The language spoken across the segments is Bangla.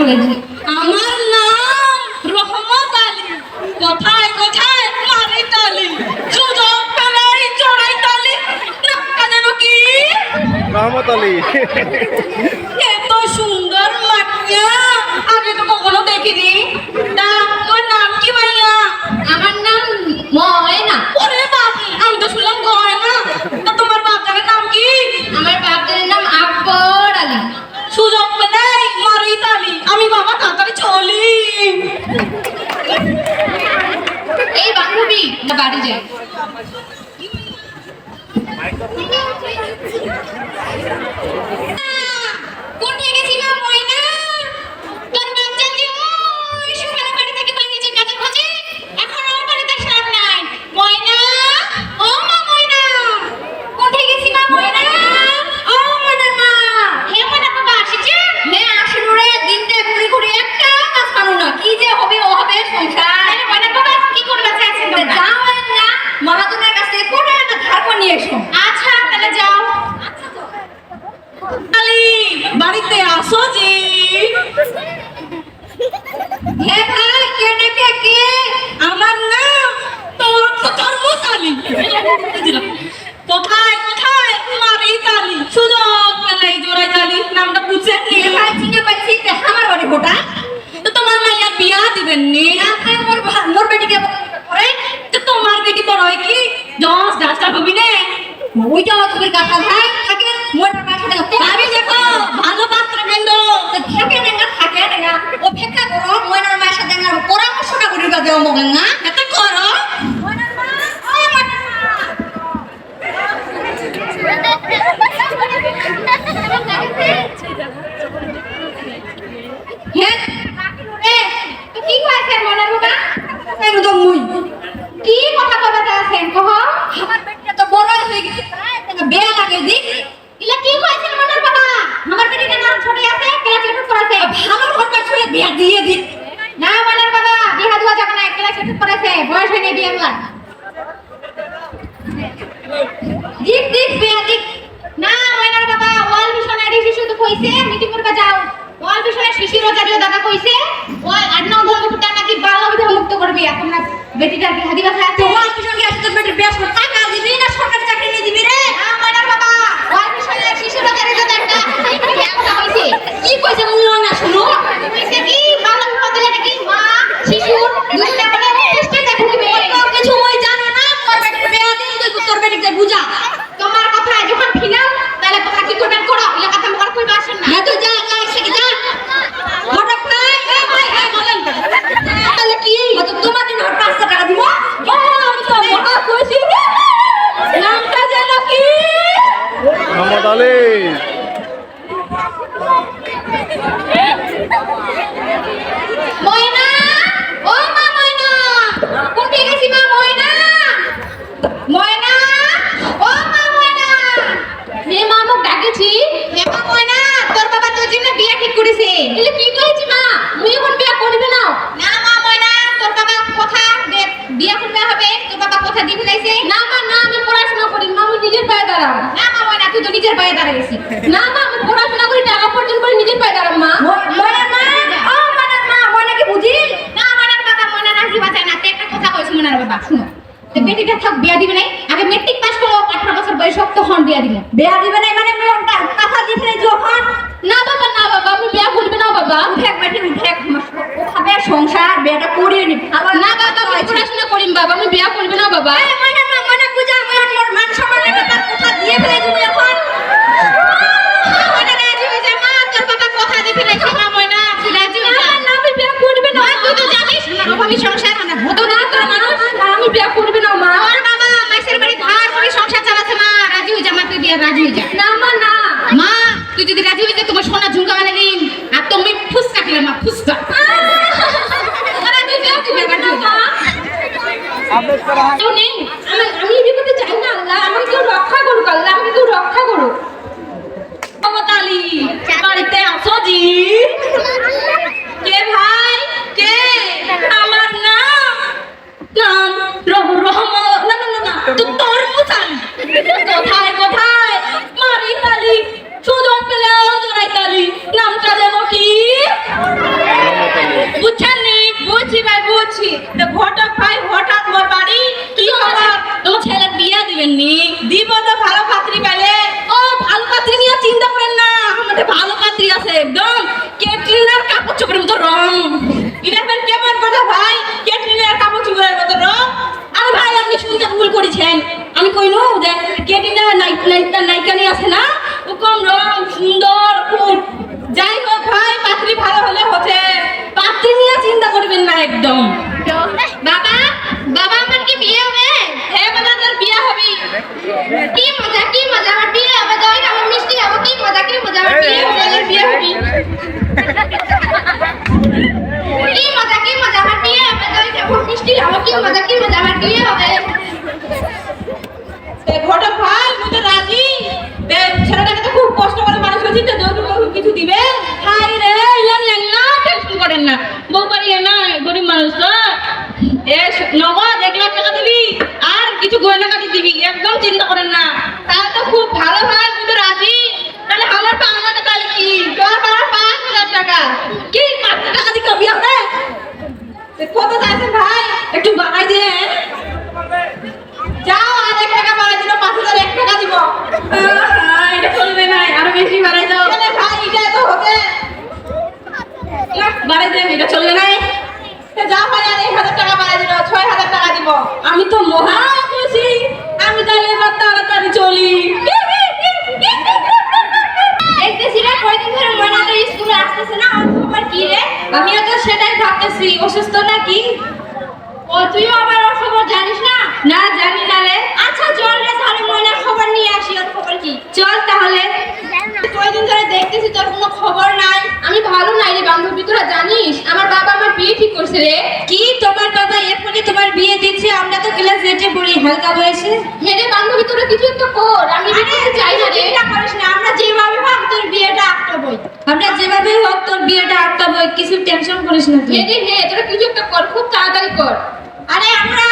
বলেছি। আমার নাম রহমত আলী। কোথায় কোথায় মারি তালি, সুযোগ পেলেই চড়াই তালি। নামটা যেন কি? রহমত আলী। এত সুন্দর মাটিয়া, আগে তো কখনো দেখিনি। তা তোর নাম কি ভাইয়া? আমার নাম ময়না। ওরে বাবা, আমি তো শুনলাম গয়না। তা তোমার বাচ্চার নাম কি? আমার বাপের নাম আকবর আলী। সুযোগ পেলেই মারি তালি। আমি বাবা তাড়াতাড়ি চলি। এই বান্ধবী, বাড়ি যাই। কোথায় গেছিল ময়না? তোর বাচ্চা যে ওই সকালে বাড়ি থেকে পালিয়েছে কাজে খোঁজে, এখন ওর বাড়িতে সার নাই। ময়না, ও মা ময়না, কোথায় গেছিল ময়না? ও ময়নার মা, হে ময়না বাবা আসছে? হে আসেন রে, দিনটা ঘুরে ঘুরে একটা কাজ পারো না, কি যে হবে ও হবে সংসার। ময়না বাবা কি করবে চাইছেন? যাও না, মহাজনের কাছে কোটা টাকা ধার করে নিয়ে এসো। আচ্ছা তাহলে যাও। আলী, বাড়িতে আসো জি। হে ভাই, কে ডেকে কে? আমার নাম তোর তরমুজ আলী। কোথায় কোথায় মারি তালি, সুযোগ পেলেই জোড়াই তালি। নামটা বুঝছেন নি? হে ভাই, চিনে পাইছি তে আমার বাড়ি গোটা। তো তোমার মাইয়া বিয়া দিবেন নি? আপনি মোর বেটিকে করে তো তোমার বেটি বড় হয় কি 10 হবি না? ওইটা তুমি কাকা ভাই থাকে মোটার বাসা থেকে তো আমি দেখো ভালো পাত্র কেন্দ্র থাকে না ও ফেকা করো মোয়নার মায়ের সাথে না পরামর্শটা করিবা দেও মগন না এত করো। মোয়নার মা ও মোয়নার হে রে তো কি কইছে মোয়নার বাবা? একদম মুই কি কথা কইবা আছেন কহ? আমার বেটিটা তো বড় হয়ে গেছে, তাই বেয়া লাগে দি। ইলা কি কইছে মোয়নার বাবা? আমার বেটিটার নাম ছোট আছে, ক্লাস 8 পড়াছে। ভালো ঘরটা ছুঁয়ে বিয়া দিয়ে দি। না মোয়নার বাবা, বিয়া দেওয়া যাবে না, ক্লাস 8 পড়াছে, বয়স হয়নি বিয়ে করার। দিক দিক বিয়া দিক। না মোয়নার বাবা, ওয়াল মিশনারি শিশু তো কইছে মিটিং করতে যাও। ওয়াল মিশনারি শিশু রোজারিও দাদা কইছে ওই 8-9 ধর্মপুরটা নাকি 12 বিধা মুক্ত করবি। এখন না বেটিটার বিয়া দিবা আছে। তো ওয়াল মিশনারি আসতে বেটির বিয়া করে টাকা দিবি না সরকারি চাকরি নিয়ে দিবি রে? না মোয়নার বাবা, ওয়াল মিশনারি শিশু রোজারিও দাদা একটা কইছে। কি কইছে মুই না শুনো? কইছে কি 12 বিধা দিলে নাকি মা শিশু দুইটা বলে টেস্টে চাকরি দিবে। কিছু মই জানো না, তোর বেটির বিয়া দিন তুই তোর বেটিকে বুঝা। তোমার কথা যখন ফিনাল তাহলে তোমরা কি করবেন করো, ইলা কথা মোর কইবা আসেন না। হ্যাঁ তুই যা যা এসে যা মোটা ভাই এই ভাই এই বলেন তাহলে কি তো তোমার দিন হট 500 টাকা দিব। ও আমি তো মোটা কইছি নামটা যেন কি? রহমত আলী। ময়না, ও মা ময়না, কোথায় গেছি মা ময়না? ময়না, ও মা ময়না, হে মা মুখ ডাকেছি। হে মা ময়না, তোর বাবা তোর জন্য বিয়া ঠিক করেছে। এলে কি কইছি মা? মুই এখন বিয়া করবে না। না মা ময়না, তোর বাবা কথা দে বিয়া করবে হবে, তোর বাবা কথা দিবে লাইছে। না মা না, আমি পড়াশোনা করি, মা আমি নিজের পায়ে দাঁড়াম। না মা ময়না, তুই তো নিজের পায়ে দাঁড়াইছিস। না মা, আমি পড়াশোনা করি, টাকা উপার্জন করে নিজের পায়ে দাঁড়াম মা। ময়না মা, ও ময়নার মা, ময়না কি বুঝি? না ময়নার বাবা, ময়না রাজি বাঁচায় না। তে একটা কথা কইছি ময়নার বাবা, শুনো। তে বেটিটা থাক বিয়া দিবে নাই, আগে মেট্রিক পাস করো, 18 বছর বয়স হোক তখন বিয়া দিবে। বিয়া দিবে নাই মানে মেয়েটা কথা দিবে নাই যখন? না বাবা না বাবা, আমি বিয়া করবে না বাবা। উঠেক বেটি উঠেক, ওখানে সংসার বিয়াটা করিয়ে নি। না বাবা, আমি পড়াশোনা করিম বাবা, আমি বিয়া করবে না বাবা। এই ময়না না, ময়না বুঝা, আমার মোর মান সম্মানের ব্যাপার কথা দিয়ে ফেলে তুমি এখন। ময়না রাজি হয়ে যা মা, তোর বাবা কথা দিবে নাই মা ময়না, তুই রাজি হয়ে যা। না আমি বিয়া করবে না। তুই তো জানিস না অভাবী সংসার মানে হতো না তোর মানুষ। না আমি বিয়া করবে না মা। তোর বাবা মাইসের বাড়ি ধার করে সংসার চালাচ্ছে মা, রাজি হয়ে যা মা, তুই বিয়া রাজি হয়ে যা। না মা না। মা তুই যদি রাজি হয়ে যা, তোমার সোনা ঝুমকা বানিয়ে দিন, আর তুমি ফুসকা খেলে মা ফুসকা। আরে তুই বিয়া দিবে রাজি হয়ে যা। আপডেট করা হয়। কেউ নেই, আমি করছি তো ঘটক ভাই হঠাৎ মোর বাড়ি কি খবর? তোমার ছেলে বিয়ে দিবেন নি? দিব তো ভালো পাত্রী পেলে। ও ভালো পাত্রী নিয়ে চিন্তা করেন না, আমাদের ভালো পাত্রী আছে একদম ক্যাটরিনার কাপড় চোপড়ের মতো রং। এটা ফের কেমন কথা ভাই? ক্যাটরিনার কাপড় চুপড়ের মতো রং? আরে ভাই আপনি শুনতে ভুল করেছেন, আমি কইনো যে ক্যাটরিনা নায়িকানি আছে না, ও কম রং সুন্দর খুব। যাই হোক ভাই পাত্রী ভালো হলে হচ্ছে। পাত্রী নিয়ে চিন্তা করবেন না একদম। বাবা বাবা আমার কি বিয়ে হবে? হ্যাঁ বাবা তোর বিয়ে হবে। কি মজা কি মজা, আমার বিয়ে হবে, দই খাবো, মিষ্টি খাবো, কি মজা কি মজা, আমার বিয়ে হবে, আমার বিয়ে হবে। কি মজা কি মজা, আমার বিয়ে হবে, দই খাবো, মিষ্টি খাবো, কি মজা কি মজা, আমার বিয়ে হবে। এ ঘটক ভাই মুই তো রাজি। ছেলেটাকে তো খুব কষ্ট করে মানুষ করছি, তো যৌতুক কিছু দিবে? হাই রে ইয়ান না টেনশন করেন না, বউ পারিয়ে না, গরিব মানুষ তো। নগদ 1 লাখ টাকা দিবি আর কিছু গয়না কাটি দিবি, একদম চিন্তা করেন না। তাহলে তো খুব ভালো ভাই, মুই তো রাজি। তাহলে আমার পাওনাটা তাহলে কি? তোর পাওয়া 5,000 টাকা। কি 5 টাকা দিয়ে কবি হবে? কত চাইছেন ভাই? একটু বাড়াই দেন। যাও আর 1 টাকা বাড়াই দিল, 5,000 1 টাকা দিব। এটা চলবে না, আরো বেশি বাড়াই দাও। তাহলে ভাই এটা তো হচ্ছে। না বাড়াই দেন, এটা চলবে না। যাও ভাই আর 1,000 টাকা বাড়াই দিল, 6,000 টাকা দিব। আমি তো মহা খুশি, আমি তাহলে এবার তাড়াতাড়ি চলি। দেখতেছি না কয়দিন ধরে ময়না তো স্কুলে আসতেছে না, ওর খবর কি রে? আমিও তো সেটাই ভাবতেছি, অসুস্থ নাকি? ও তুইও আবার ওর খবর জানিস না? না জানি না রে। আচ্ছা চল রে তাহলে ময়নার খবর নিয়ে আসি, ওর খবর কি? চল তাহলে। কয়দিন ধরে দেখতেছি তোর কোনো খবর নাই। আমি ভালো নাই রে বান্ধবী, তোরা জানিস আমার বাবা আমার বিয়ে ঠিক করছে রে। কি তোমার বাবা এখনই তোমার বিয়ে দিচ্ছে? আমরা তো ক্লাস 8-এ পড়ি, হালকা বয়সে। হে রে বান্ধবী তোরা কিছু একটা কর, আমি বিয়ে চাই না রে। চিন্তা করিস না, আমরা যেভাবে ভাব তোর বিয়েটা আটকাবই। আমরা যেভাবে হোক তোর বিয়েটা আটকাবো, কিছু টেনশন করিস না তুই। হে রে হে, তোরা কিছু একটা কর, খুব তাড়াতাড়ি কর। আরে আমরা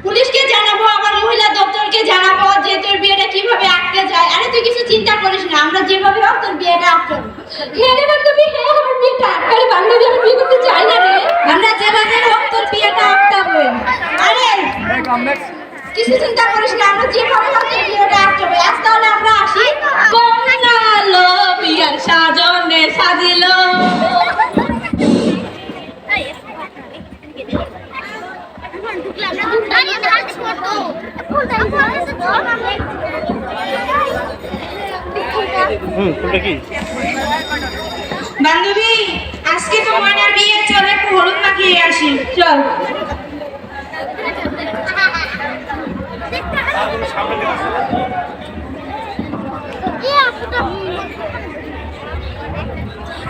পুলিশকে জানাবো, আবার মহিলা দপ্তরকে জানাবো যে তোর বিয়েটা কিভাবে আটকে যায়। আরে তুই কিছু চিন্তা করিস না, আমরা যেভাবে হোক তোর বিয়েটা আটকাবো। হে রে বান্ধবী, হে আমার বিয়েটা আটকালে বান্ধবী, আমি বিয়ে করতে চাই না রে। আমরা যেভাবে হোক তোর বিয়েটা আটকাবো। আরে কিছু চিন্তা করিস না, আমরা যেভাবে হোক তোর বিয়েটা আটকাবো। আজ তাহলে আমরা আসি। কমলালো বিয়ার সাজনে সাজিলো। কোনটা কি? বান্ধবী আজকে তো ময়নার বিয়ে, চল একটু হলুদ মাখিয়ে আসি। চল।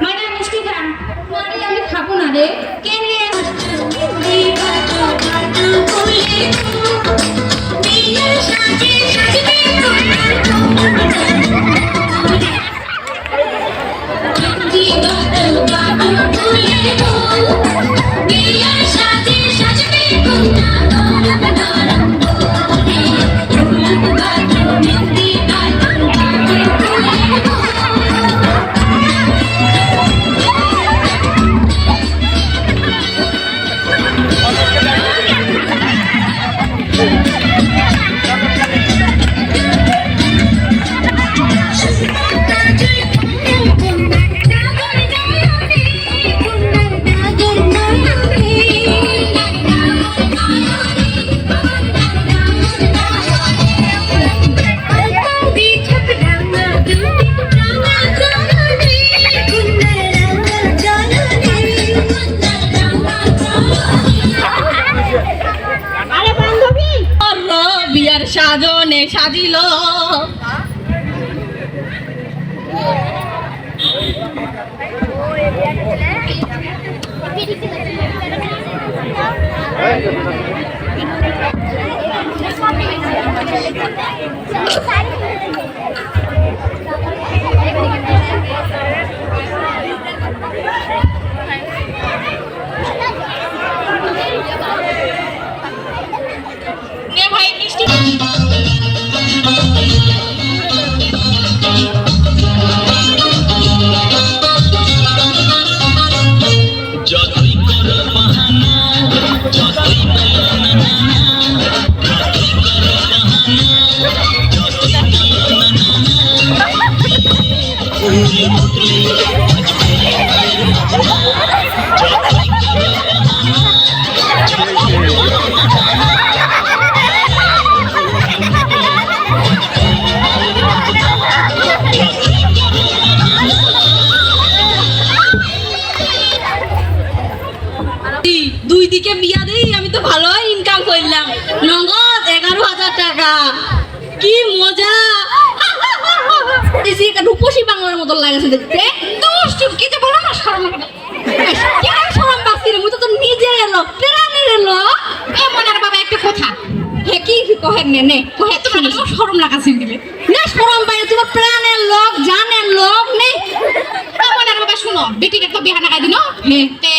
ময়না মিষ্টি খা। মানে আমি খাবো না রে। কে নিয়ে বিয়ার সাজনে সাজিলো। নে ভাই মিষ্টি। যতই করো বাহানা দিদিকে বিয়া দেই, আমি তো ভালো ইনকাম করলাম, নগদ 11,000 টাকা। কি মজা! এই রূপসী বাংলার মতো লাগছে দেখতে। দুষ্টু কি যে বলো না, শরম লাগে। কি আর শরম পাচ্ছি রে, মুই তো তোর নিজের এলো, প্রাণের এলো। এ মনার বাবা একটা কথা, হে কি কহে নে কহে, তোমার তো শরম লাগাছে দিলে না, শরম পাইলে তোমার প্রাণের লোক, জানের লোক নে। এ মনার বাবা শুনো, বেটিকে তো বিয়া লাগাই দিনো, তে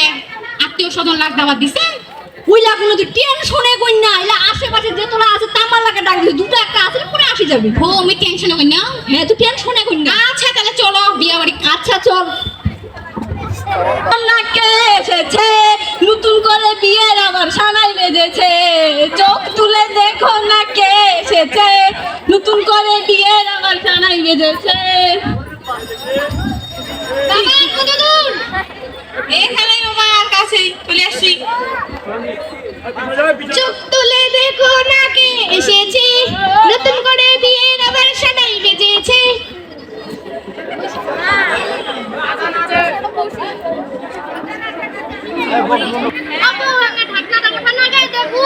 আত্মীয় স্বজন লাগ দাওয়াত দিছে। ওইলা কোনো তুই টেনশনে কই না, এলা আশেপাশে যে তোরা আছে তামার লাগে ডাক দিছে, দুটো একটা আছে পরে আসি যাবি। ও আমি টেনশনে কই না। হ্যাঁ তুই টেনশনে কই না। আচ্ছা তাহলে চলো বিয়া বাড়ি। আচ্ছা চল। না কে এসেছে, নতুন করে বিয়ের আবার সানাই বেজেছে, চোখ তুলে দেখো না কে এসেছে, নতুন করে বিয়ের আবার সানাই বেজেছে। বাবা কত দূর? এখানে বাবা আর কাছেই চলে আসছি। চোখ তুলে দেখো না কে এসেছে, নতুন করে বিয়ের আবার সানাই বেজেছে। আপু আমার ঢাকনাটা কোথা না গায়ে দেবো।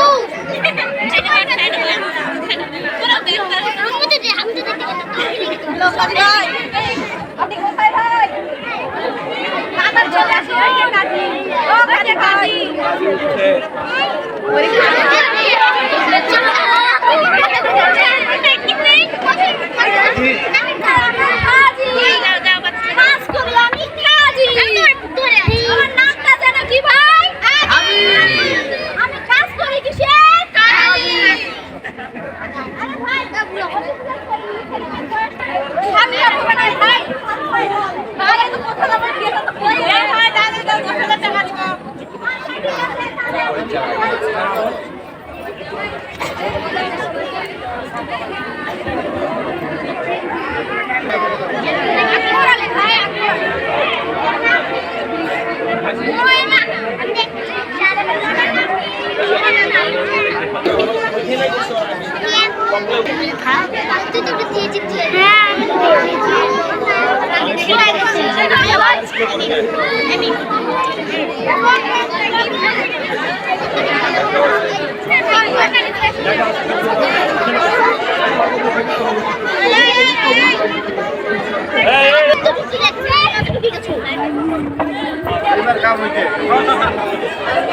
এবার কাম হইছে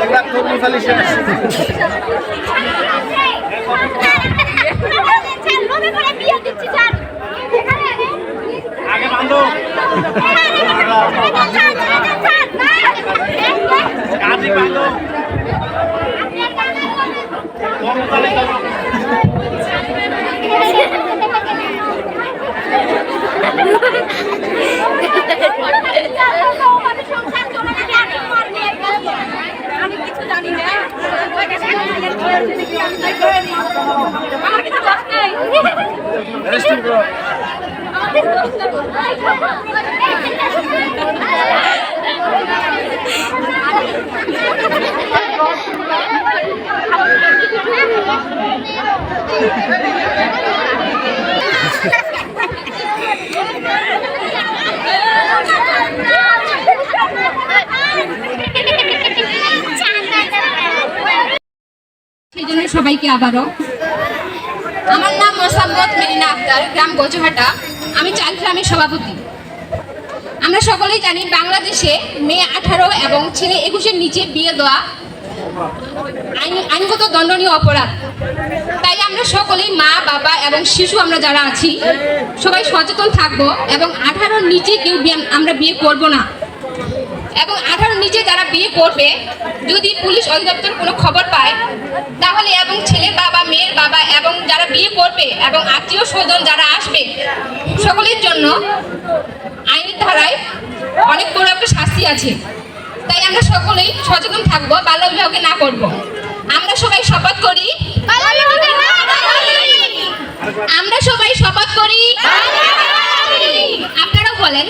এবার কর্মশালী শেষ আগে বাঁধো কাজে বাঁধো কর্মশালী আমি কিছু জানি না। আমার কিছু দোষ নেই। রেস্টিং করো সেই জন্য সবাইকে আবারও, আমার নাম মোসাম্মদ মেরিনা আক্তার, গ্রাম গজহাটা, আমি চালগ্রামের সভাপতি। আমরা সকলেই জানি বাংলাদেশে মেয়ে 18 এবং ছেলে 21-এর নিচে বিয়ে দেওয়া আইনগত দণ্ডনীয় অপরাধ। তাই আমরা সকলেই মা বাবা এবং শিশু আমরা যারা আছি সবাই সচেতন থাকবো এবং 18-র নিচে কেউ আমরা বিয়ে করব না। এবং 18-র নিচে যারা বিয়ে করবে, যদি পুলিশ অধিদপ্তর কোনো খবর পায় তাহলে, এবং ছেলের বাবা মেয়ের বাবা এবং যারা বিয়ে করবে এবং আত্মীয় স্বজন যারা আসবে সকলের জন্য আইনের ধারায় অনেক বড় একটা শাস্তি আছে। তাই আমরা সকলেই সচেতন থাকবো, বাল্য বিবাহকে না করব। আমরা সবাই শপথ করি, আমরা সবাই শপথ করি, আপনারাও বলেন।